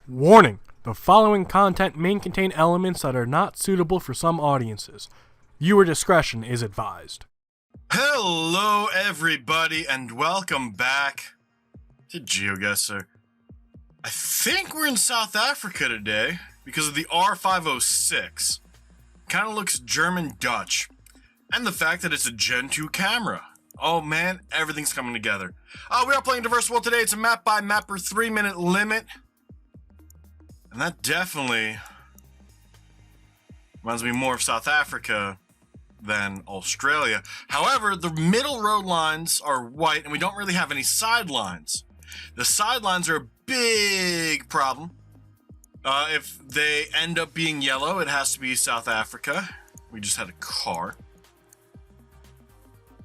Warning! The following content may contain elements that are not suitable for some audiences. Viewer discretion is advised. Hello everybody and welcome back to Geoguessr. I think we're in South Africa today because of the R506. Kinda looks German-Dutch. And the fact that it's a Gen 2 camera. Oh man, everything's coming together. We are playing Diverse World today. It's a map by mapper 3-minute limit. And that definitely reminds me more of South Africa than Australia. However, the middle road lines are white and we don't really have any sidelines. The sidelines are a big problem. If they end up being yellow, it has to be South Africa. We just had a car.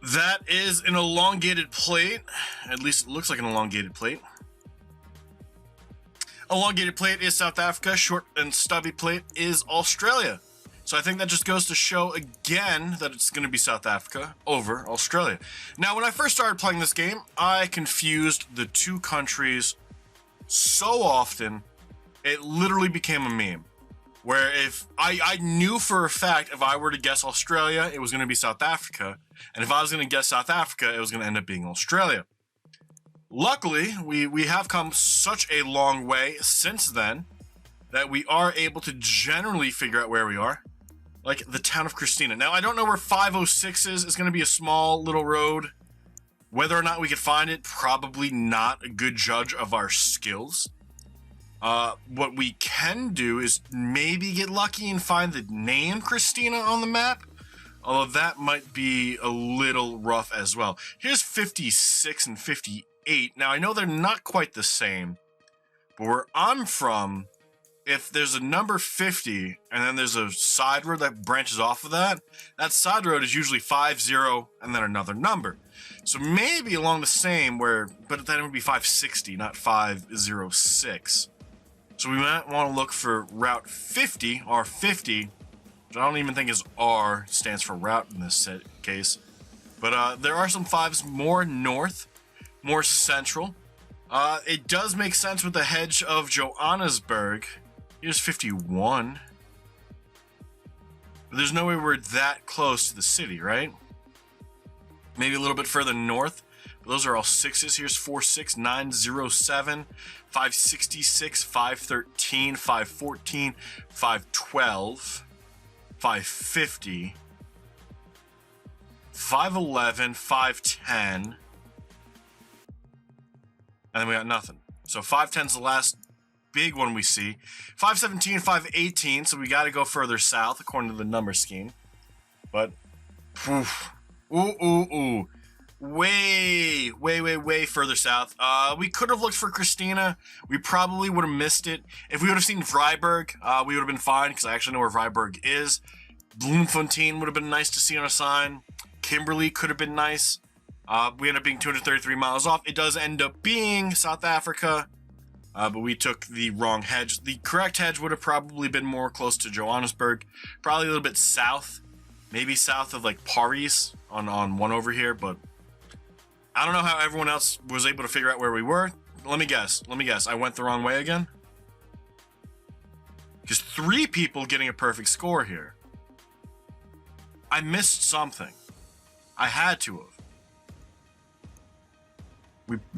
That is an elongated plate. At least it looks like an elongated plate. Elongated plate is South Africa. Short and stubby plate is Australia. So I think that just goes to show again that it's going to be South Africa over Australia. Now, when I first started playing this game, I confused the two countries so often, it literally became a meme. Where if I knew for a fact if I were to guess Australia, it was going to be South Africa. And if I was going to guess South Africa, it was going to end up being Australia. Luckily, we have come such a long way since then that we are able to generally figure out where we are. Like the town of Christina. Now, I don't know where 506 is. It's going to be a small little road. Whether or not we could find it, probably not a good judge of our skills. What we can do is maybe get lucky and find the name Christina on the map. Although that might be a little rough as well. Here's 56 and 58. Now, I know they're not quite the same. But where I'm from, if there's a number 50 and then there's a side road that branches off of that, that side road is usually 50 and then another number. So maybe along the same but then it would be 560, not 506. So we might want to look for Route 50, R50, which I don't even think is R, stands for route in this case. But there are some fives more north, more central. It does make sense with the hedge of Johannesburg. Here's 51. But there's no way we're that close to the city, right? Maybe a little bit further north. But those are all sixes. Here's 46907, 566, 513, 514, 512, 550, 511, 510. And then we got nothing. So 510 is the last big one we see. 517, 518, so we got to go further south according to the number scheme. But, way further south. We could have looked for Christina. We probably would have missed it. If we would have seen Vryburg, we would have been fine, because I actually know where Vryburg is. Bloemfontein would have been nice to see on a sign. Kimberley could have been nice. We end up being 233 miles off. It does end up being South Africa, but we took the wrong hedge. The correct hedge would have probably been more close to Johannesburg, probably a little bit south, maybe south of like Paris on one over here, but I don't know how everyone else was able to figure out where we were. Let me guess. I went the wrong way again? Because 3 people getting a perfect score here. I missed something. I had to have.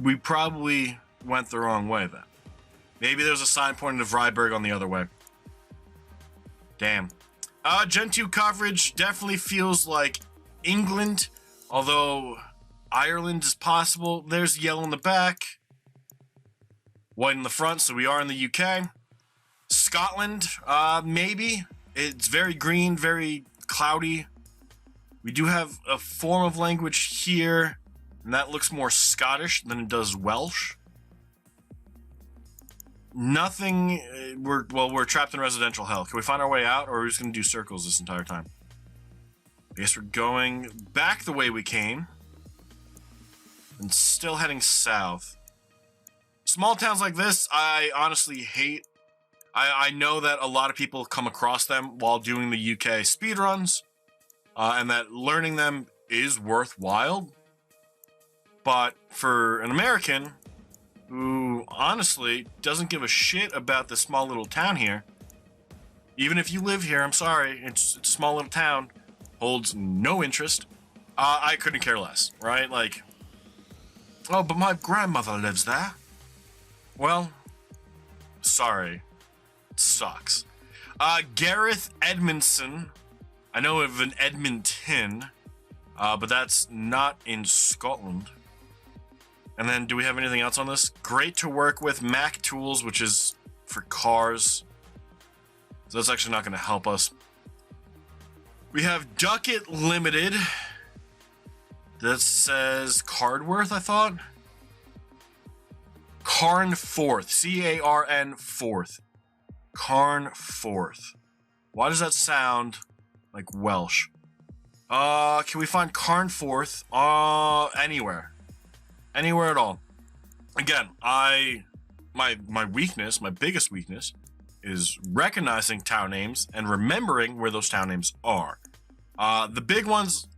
We probably went the wrong way then. Maybe there's a sign pointing to Vryburg on the other way. Damn. Gen 2 coverage definitely feels like England, although Ireland is possible. There's yellow in the back, white in the front, so we are in the UK. Scotland, maybe. It's very green, very cloudy. We do have a form of language here, and that looks more Scottish than it does Welsh. Nothing. We're trapped in residential hell. Can we find our way out, or are we just going to do circles this entire time? I guess we're going back the way we came. And still heading south. Small towns like this, I honestly hate. I know that a lot of people come across them while doing the UK speedruns. And that learning them is worthwhile. But for an American, who honestly doesn't give a shit about this small little town here. Even if you live here, I'm sorry, it's a small little town, holds no interest. I couldn't care less, right? Like, oh, but my grandmother lives there. Well, sorry. It sucks. Gareth Edmondson. I know of an Edmonton, but that's not in Scotland. And then, do we have anything else on this? Great to work with. Mac Tools, which is for cars. So that's actually not going to help us. We have Ducat Limited. That says Cardworth, I thought. Carnforth. C-A-R-N Forth. Carnforth. Why does that sound like Welsh? Can we find Carnforth? Anywhere. Anywhere at all. Again, my weakness, my biggest weakness, is recognizing town names and remembering where those town names are. The big ones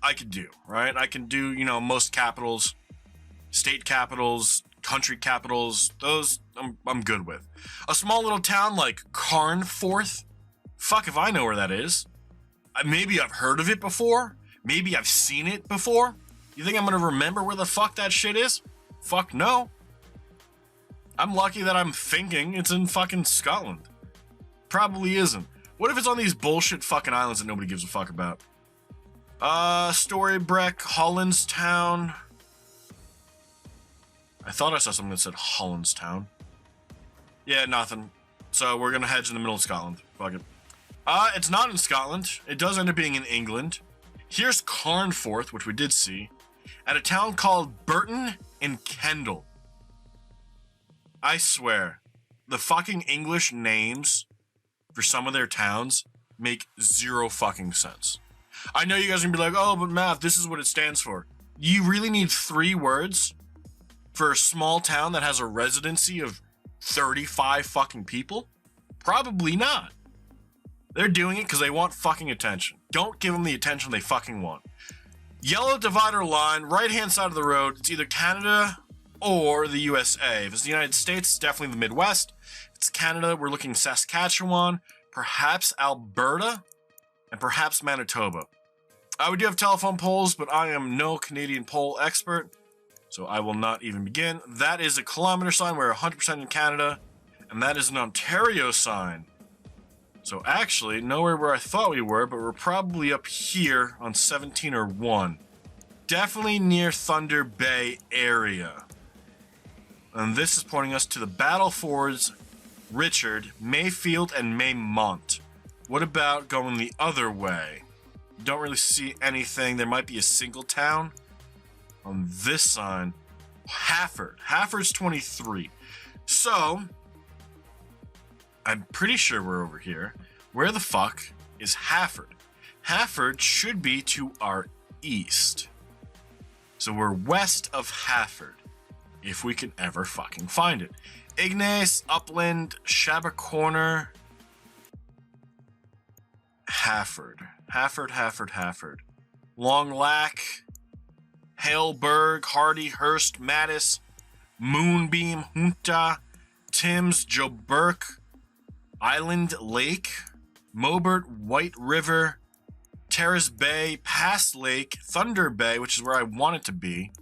I could do, right? I can do, most capitals, state capitals, country capitals. Those I'm good with. A small little town like Carnforth, fuck if I know where that is. Maybe I've heard of it before. Maybe I've seen it before. You think I'm gonna remember where the fuck that shit is? Fuck no. I'm lucky that I'm thinking it's in fucking Scotland. Probably isn't. What if it's on these bullshit fucking islands that nobody gives a fuck about? Storybrek, Hollandstown. I thought I saw something that said Hollandstown. Yeah, nothing. So we're gonna hedge in the middle of Scotland. Fuck it. It's not in Scotland. It does end up being in England. Here's Carnforth, which we did see, at a town called Burton in Kendal. I swear, the fucking English names for some of their towns make zero fucking sense. I know you guys are gonna be like, oh, but Maff, this is what it stands for. You really need 3 words for a small town that has a residency of 35 fucking people? Probably not. They're doing it because they want fucking attention. Don't give them the attention they fucking want. Yellow divider line, right-hand side of the road. It's either Canada or the USA. If it's the United States, it's definitely the Midwest. If it's Canada, we're looking Saskatchewan, perhaps Alberta, and perhaps Manitoba. We do have telephone poles, but I am no Canadian pole expert, so I will not even begin. That is a kilometer sign. We're 100% in Canada, and that is an Ontario sign. So actually, nowhere where I thought we were, but we're probably up here on 17 or 1. Definitely near Thunder Bay area. And this is pointing us to the Battlefords, Richard, Mayfield, and Maymont. What about going the other way? Don't really see anything. There might be a single town on this sign. Hafford. Hafford's 23. So, I'm pretty sure we're over here. Where the fuck is Hafford? Hafford should be to our east. So we're west of Hafford, if we can ever fucking find it. Ignace, Upland, Shabba Corner, Hafford. Hafford. Long Lac, Haleburg, Hardy, Hurst, Mattis, Moonbeam, Junta, Timms, Joe Burke, Island Lake, Mobert, White River, Terrace Bay, Pass Lake, Thunder Bay, which is where I want it to be.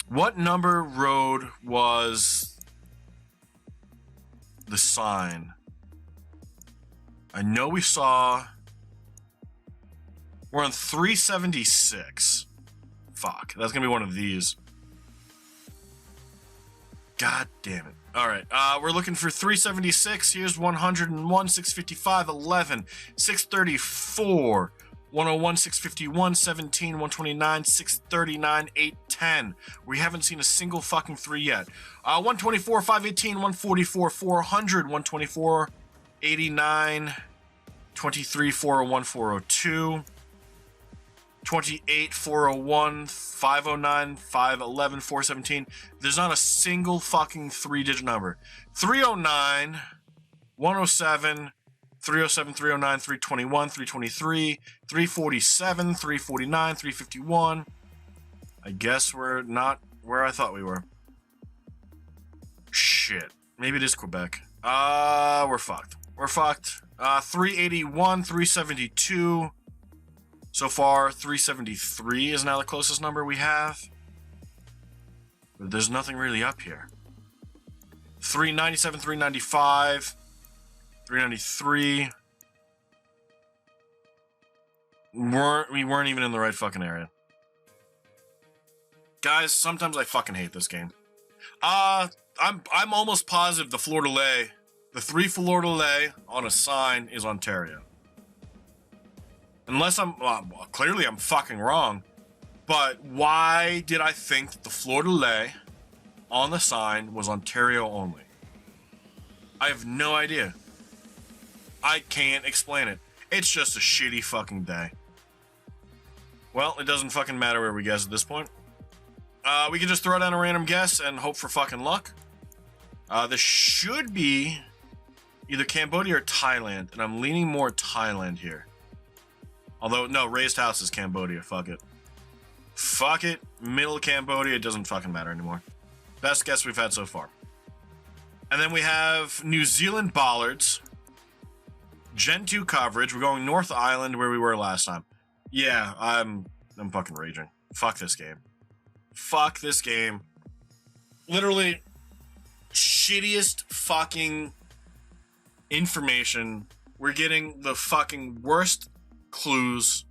What number road was the sign? I know we saw... We're on 376. Fuck, that's gonna be one of these. God damn it. Alright, we're looking for 376. Here's 101, 655, 11, 634, 101, 651, 17, 129, 639, 810. We haven't seen a single fucking 3 yet. 124, 518, 144, 400, 124, 89, 23, 401, 402, 28, 401, 509, 511, 417. There's not a single fucking 3-digit number. 309, 107, 307, 309, 321, 323, 347, 349, 351. I guess we're not where I thought we were. Shit. Maybe it is Quebec. We're fucked. We're fucked. 381, 372. So far, 373 is now the closest number we have. But there's nothing really up here. 397, 395, 393. We weren't even in the right fucking area. Guys, sometimes I fucking hate this game. I'm almost positive the fleur-de-lis, the 3 fleur-de-lis on a sign is Ontario. Unless clearly I'm fucking wrong. But why did I think that the fleur-de-lis on the sign was Ontario only? I have no idea. I can't explain it. It's just a shitty fucking day. Well, it doesn't fucking matter where we guess at this point. We can just throw down a random guess and hope for fucking luck. This should be either Cambodia or Thailand, and I'm leaning more Thailand here. Although, no, Raised House is Cambodia. Fuck it. Fuck it. Middle Cambodia, it doesn't fucking matter anymore. Best guess we've had so far. And then we have New Zealand bollards. Gen 2 coverage. We're going North Island where we were last time. Yeah, I'm fucking raging. Fuck this game. Fuck this game. Literally, shittiest fucking information. We're getting the fucking worst clues.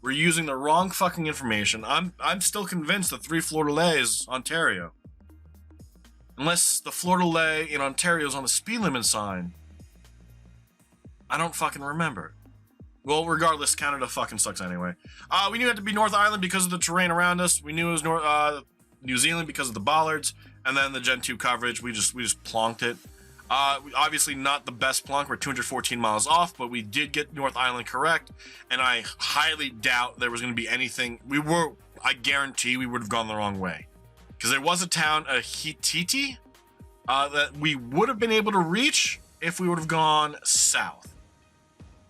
We're using the wrong fucking information. I'm still convinced the 3 fleur-de-lis is Ontario. Unless the fleur-de-lis in Ontario is on the speed limit sign. I don't fucking remember. Well, regardless, Canada fucking sucks anyway. We knew it had to be North Island because of the terrain around us. We knew it was New Zealand because of the bollards. And then the Gen 2 coverage, we just plonked it. Obviously not the best plonk. We're 214 miles off, but we did get North Island correct. And I highly doubt there was going to be anything. I guarantee we would have gone the wrong way. Because there was a town, Hititi, that we would have been able to reach if we would have gone south.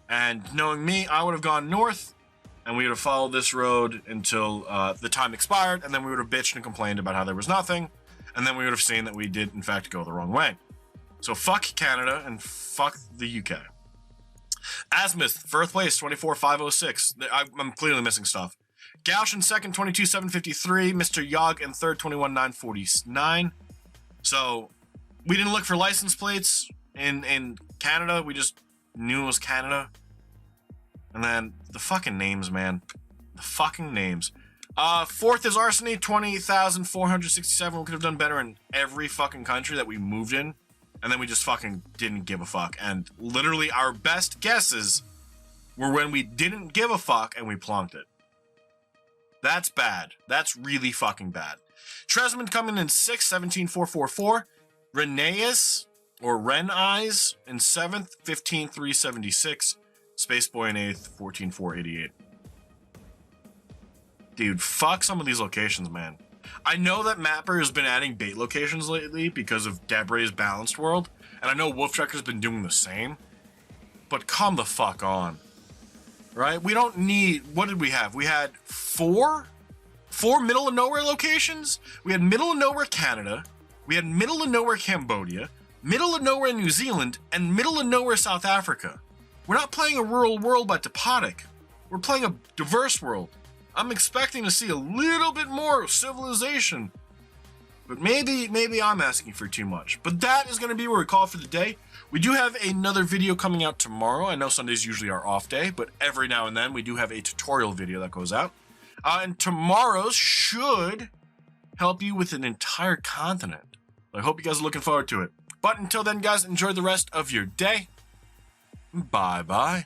And knowing me, I would have gone north, and we would have followed this road until the time expired, and then we would have bitched and complained about how there was nothing, and then we would have seen that we did, in fact, go the wrong way. So fuck Canada, and fuck the UK. Asmith, first place, 24,506. I'm clearly missing stuff. Gauch in second, 22,753. Mr. Yog in third, 21,949. So, we didn't look for license plates in Canada. We just knew it was Canada. And then the fucking names, man. The fucking names. Fourth is Arseny, 20,467. We could have done better in every fucking country that we moved in. And then we just fucking didn't give a fuck. And literally our best guesses were when we didn't give a fuck and we plonked it. That's bad. That's really fucking bad. Tresman coming in 6th, 17,444. Reneus, or Ren Eyes, in 7th, 15,376. Spaceboy in 8th, 14,488. Dude, fuck some of these locations, man. I know that Mapper has been adding bait locations lately because of Debray's Balanced World, and I know Wolf Trekker's been doing the same, but come the fuck on. Right? We don't need... What did we have? We had four middle of nowhere locations? We had middle of nowhere Canada, we had middle of nowhere Cambodia, middle of nowhere New Zealand, and middle of nowhere South Africa. We're not playing a rural world by Topodic. We're playing a diverse world. I'm expecting to see a little bit more civilization. But maybe I'm asking for too much. But that is going to be where we call it for the day. We do have another video coming out tomorrow. I know Sundays usually are off day, but every now and then we do have a tutorial video that goes out. And tomorrow's should help you with an entire continent. I hope you guys are looking forward to it. But until then, guys, enjoy the rest of your day. Bye-bye.